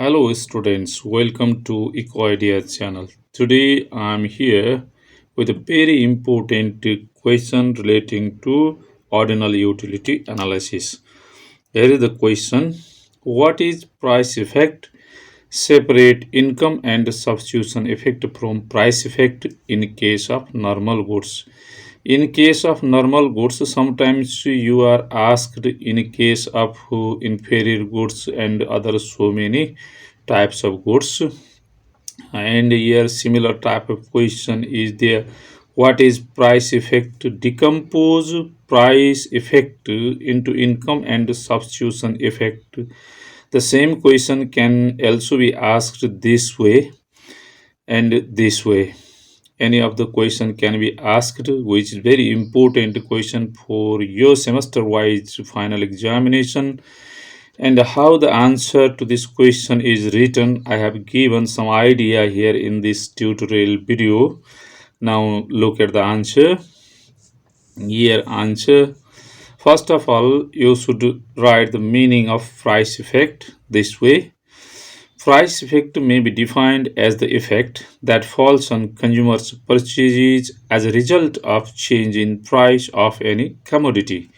Hello students, welcome to Ecoidea channel. Today I am here with a very important question relating to ordinal utility analysis. Here is the question: what is price effect? Separate income and substitution effect from price effect in case of normal goods. In case of normal goods, sometimes you are asked in case of inferior goods and other so many types of goods. And here similar type of question is there. What is price effect? Decompose price effect into income and substitution effect. The same question can also be asked this way and this way. Any of the question can be asked, which is very important question for your semester wise final examination. And how the answer to this question is written, I have given some idea here in this tutorial video. Now look at the answer. Here answer: first of all, you should write the meaning of price effect this way. Price effect may be defined as the effect that falls on consumers' purchases as a result of change in price of any commodity,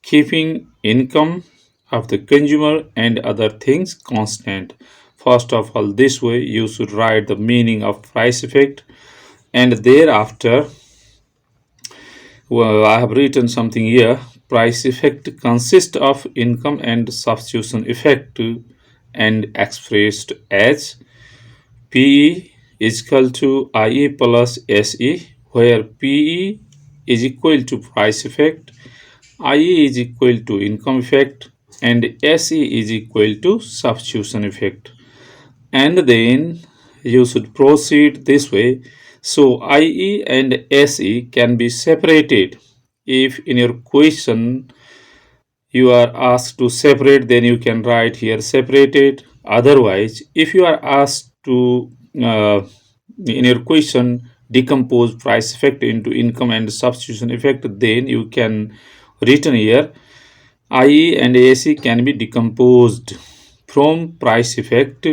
keeping income of the consumer and other things constant. First of all, this way you should write the meaning of price effect, and thereafter, well, I have written something here. Price effect consists of income and substitution effect and expressed as PE is equal to IE plus SE, where PE is equal to price effect, IE is equal to income effect, and SE is equal to substitution effect. And then you should proceed this way. So IE and SE can be separated. If in your question you are asked to separate, then you can write here separated. Otherwise, if you are asked to in your question decompose price effect into income and substitution effect, then you can written here IE and AC can be decomposed from price effect.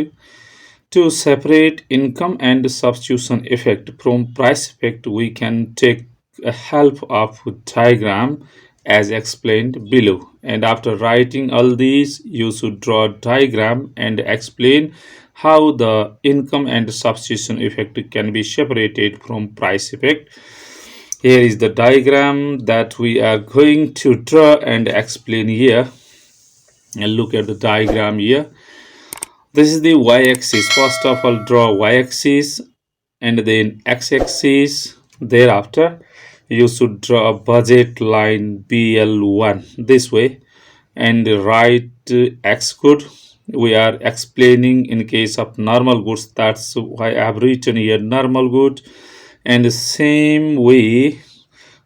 To separate income and substitution effect from price effect, we can take a help of diagram as explained below. And after writing all these, you should draw a diagram and explain how the income and substitution effect can be separated from price effect. Here is the diagram that we are going to draw and explain here. And look at the diagram here. This is the y-axis. First of all, draw y-axis and then x-axis. Thereafter, you should draw a budget line BL1 this way and write x good. We are explaining in case of normal goods. That's why I have written here normal good. And the same way,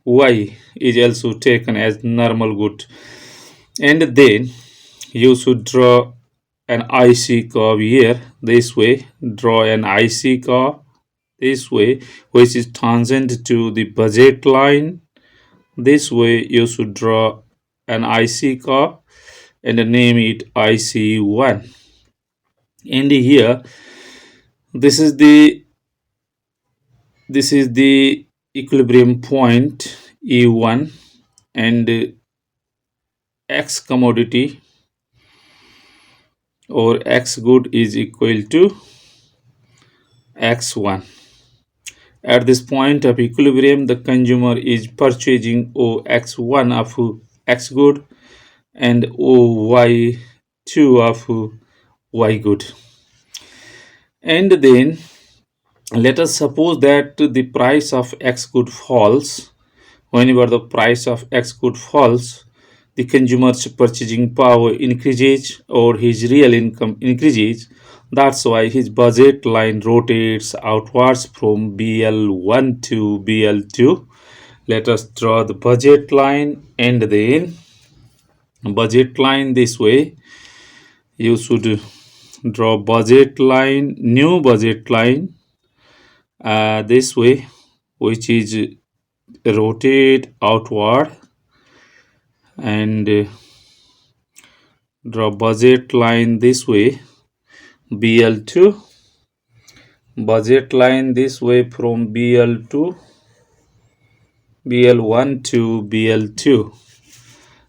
y is also taken as normal good. And then you should draw an IC curve here this way. Draw an IC curve this way, which is tangent to the budget line. This way you should draw an IC curve and name it IC1. And here this is the equilibrium point E1, and X commodity or X good is equal to X1. At this point of equilibrium, the consumer is purchasing OX1 of X good and OY2 of Y good. And then let us suppose that the price of X good falls. Whenever the price of X good falls, the consumer's purchasing power increases or his real income increases. That's why his budget line rotates outwards from BL1 to BL2. Let us draw the budget line, and then budget line this way. You should draw budget line, new budget line this way, which is rotate outward, and draw budget line this way, BL2, budget line this way from BL1 to BL2,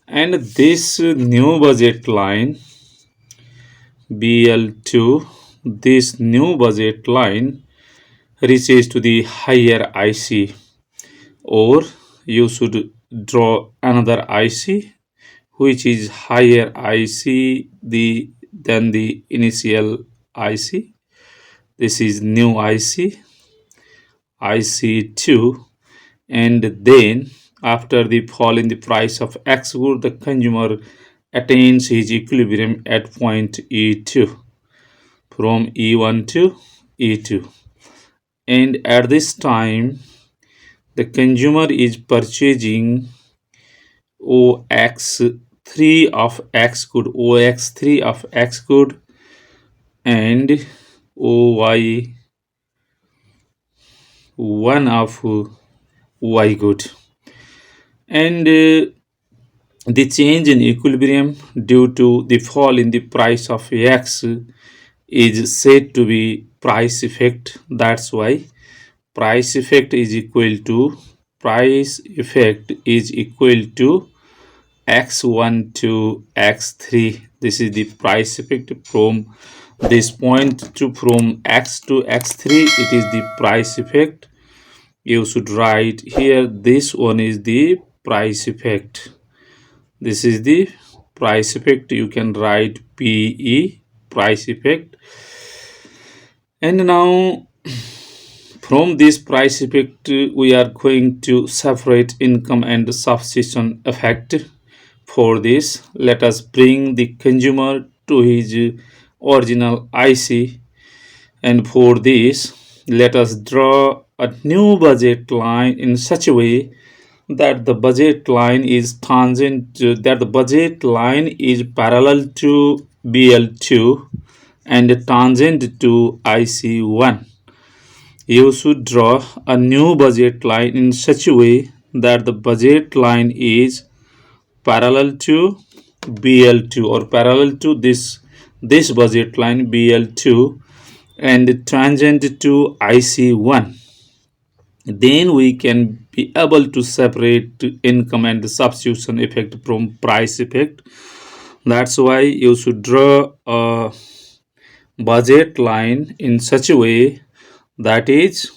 and this new budget line BL2, this new budget line reaches to the higher IC, or you should draw another IC which is higher IC than the initial IC. This is new IC2, and then after the fall in the price of X good, the consumer attains his equilibrium at point E2 from E1 to E2, and at this time the consumer is purchasing OX3 of X good and OY1 of Y good, and the change in equilibrium due to the fall in the price of X is said to be price effect. That's why price effect is equal to x1 to x3. This is the price effect from this point to from x to x3. It is the price effect. You should write here, this one is the price effect. This is the price effect. You can write PE, price effect. And now from this price effect we are going to separate income and substitution effect. For this, let us bring the consumer to his original IC, and for this let us draw a new budget line in such a way that the budget line is parallel to BL2 and tangent to IC1. You should draw a new budget line in such a way that the budget line is parallel to BL2 or parallel to this budget line BL2 and tangent to IC1. Then we can be able to separate income and the substitution effect from price effect. That's why you should draw a budget line in such a way that is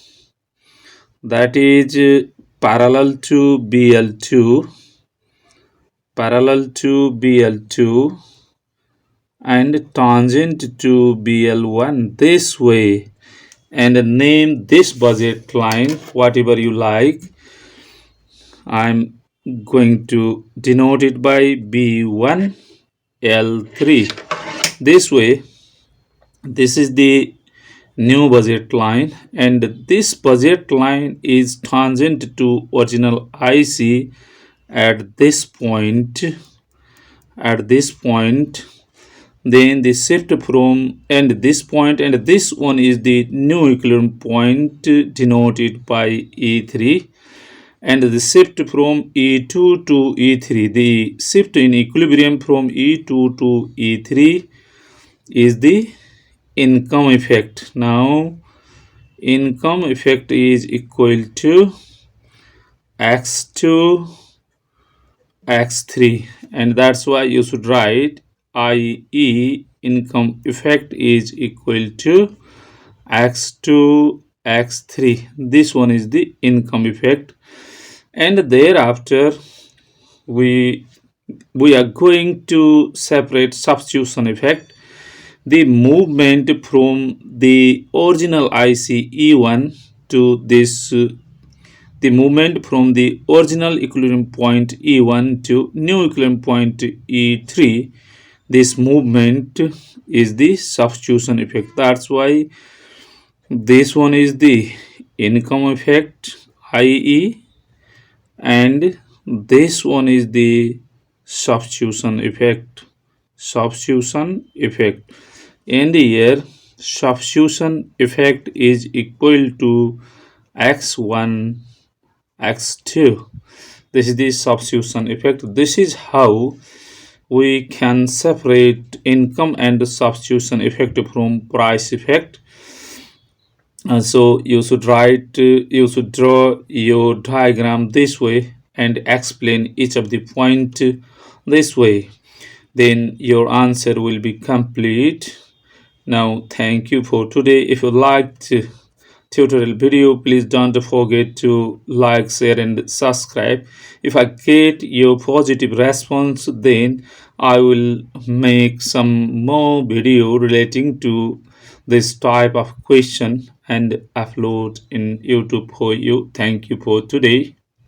parallel to BL2 and tangent to BL1 this way, and name this budget line whatever you like. I'm going to denote it by B1 L3 this way. This is the new budget line, and this budget line is tangent to original IC at this point. Then the shift from this point, and this one is the new equilibrium point denoted by E3, and the shift from E2 to E3, the shift in equilibrium from E2 to E3 is the income effect. Now income effect is equal to x2 x3, and that's why you should write IE, income effect, is equal to x2 x3. This one is the income effect, and thereafter we are going to separate substitution effect. The movement from the original IC E1 to this the movement from the original equilibrium point E1 to new equilibrium point E3, this movement is the substitution effect. That's why this one is the income effect IE, and this one is the substitution effect. And here substitution effect is equal to x1 x2. This is the substitution effect. This is how we can separate income and substitution effect from price effect. So you should draw your diagram this way and explain each of the point this way. Then your answer will be complete. Now, thank you for today. If you liked tutorial video, please don't forget to like, share and subscribe. If I get your positive response, then I will make some more video relating to this type of question and upload in YouTube for you. Thank you for today.